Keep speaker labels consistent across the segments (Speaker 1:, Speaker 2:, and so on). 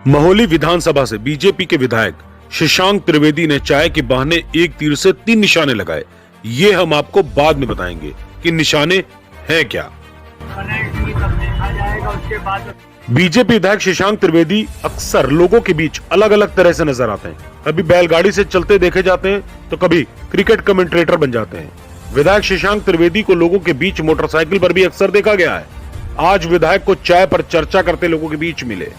Speaker 1: महोली विधानसभा से बीजेपी के विधायक शशांक त्रिवेदी ने चाय के बहाने एक तीर से 3 निशाने लगाए। ये हम आपको बाद में बताएंगे कि निशाने हैं क्या। बीजेपी विधायक शशांक त्रिवेदी अक्सर लोगों के बीच अलग अलग तरह से नजर आते हैं। कभी बैलगाड़ी से चलते देखे जाते हैं तो कभी क्रिकेट कमेंटेटर बन जाते हैं। विधायक शशांक त्रिवेदी को लोगों के बीच मोटरसाइकिल पर भी अक्सर देखा गया है। आज विधायक को चाय पर चर्चा करते लोगों के बीच मिले।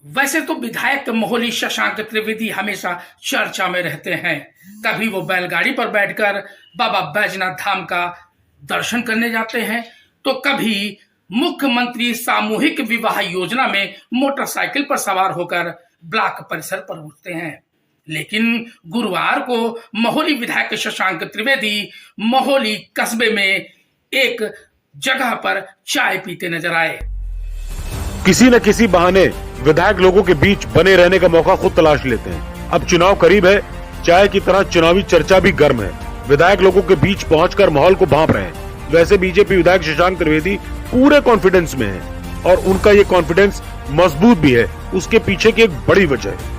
Speaker 2: वैसे तो विधायक महोली शशांक त्रिवेदी हमेशा चर्चा में रहते हैं। कभी वो बैलगाड़ी पर बैठकर बाबा बैजनाथ धाम का दर्शन करने जाते हैं तो कभी मुख्यमंत्री सामूहिक विवाह योजना में मोटरसाइकिल पर सवार होकर ब्लॉक परिसर पर उठते हैं। लेकिन गुरुवार को महोली विधायक शशांक त्रिवेदी महोली कस्बे में एक जगह पर चाय पीते नजर आए।
Speaker 1: किसी न किसी बहाने विधायक लोगों के बीच बने रहने का मौका खुद तलाश लेते हैं। अब चुनाव करीब है, चाय की तरह चुनावी चर्चा भी गर्म है। विधायक लोगों के बीच पहुंचकर माहौल को भांप रहे हैं। वैसे बीजेपी विधायक शशांक त्रिवेदी पूरे कॉन्फिडेंस में है और उनका ये कॉन्फिडेंस मजबूत भी है। उसके पीछे की एक बड़ी वजह है।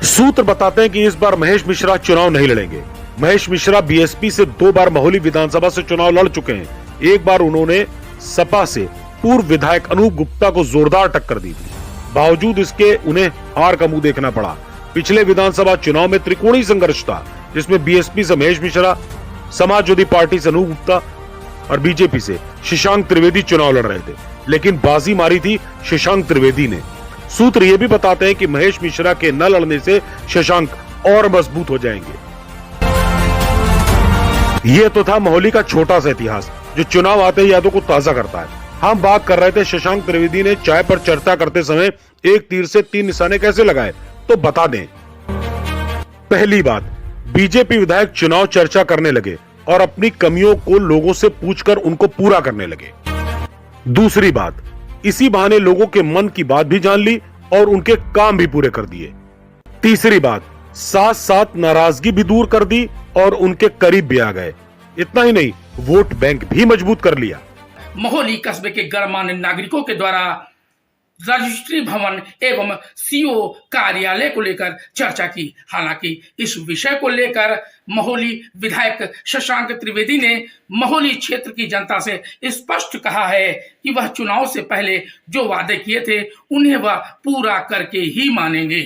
Speaker 1: सूत्र बताते हैं कि इस बार महेश मिश्रा चुनाव नहीं लड़ेंगे। महेश मिश्रा बीएसपी से 2 बार महोली विधानसभा से चुनाव लड़ चुके हैं। एक बार उन्होंने सपा से पूर्व विधायक अनूप गुप्ता को जोरदार टक्कर दी थी। बावजूद इसके उन्हें हार का मुंह देखना पड़ा। पिछले विधानसभा चुनाव में त्रिकोणीय संघर्ष था, जिसमें बीएसपी से महेश मिश्रा, समाजवादी पार्टी से अनूप गुप्ता और बीजेपी से शशांक त्रिवेदी चुनाव लड़ रहे थे। लेकिन बाजी मारी थी शशांक त्रिवेदी ने। सूत्र ये भी बताते हैं कि महेश मिश्रा के न लड़ने से शशांक और मजबूत हो जाएंगे। ये तो था महोली का छोटा सा इतिहास जो चुनाव आते ही यादों को ताजा करता है। हम बात कर रहे थे शशांक त्रिवेदी ने चाय पर चर्चा करते समय एक तीर से 3 निशाने कैसे लगाए, तो बता दें। पहली बात, बीजेपी विधायक चुनाव चर्चा करने लगे और अपनी कमियों को लोगों से पूछकर उनको पूरा करने लगे। दूसरी बात, इसी बहाने लोगों के मन की बात भी जान ली और उनके काम भी पूरे कर दिए। तीसरी बात, साथ साथ नाराजगी भी दूर कर दी और उनके करीब भी आ गए। इतना ही नहीं, वोट बैंक भी मजबूत कर लिया।
Speaker 2: महोली कस्बे के गणमान्य नागरिकों के द्वारा रजिस्ट्री भवन एवं सीओ कार्यालय को लेकर चर्चा की। हालांकि इस विषय को लेकर महोली विधायक शशांक त्रिवेदी ने महोली क्षेत्र की जनता से स्पष्ट कहा है कि वह चुनाव से पहले जो वादे किए थे उन्हें वह पूरा करके ही मानेंगे।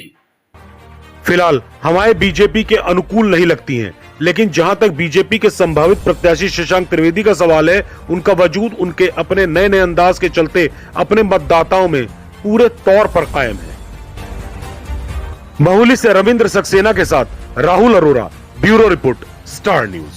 Speaker 1: फिलहाल हमारे बीजेपी के अनुकूल नहीं लगती हैं, लेकिन जहां तक बीजेपी के संभावित प्रत्याशी शशांक त्रिवेदी का सवाल है, उनका वजूद उनके अपने नए नए अंदाज के चलते अपने मतदाताओं में पूरे तौर पर कायम है। महोली से रविंद्र सक्सेना के साथ Rahul Arora, bureau report, star news.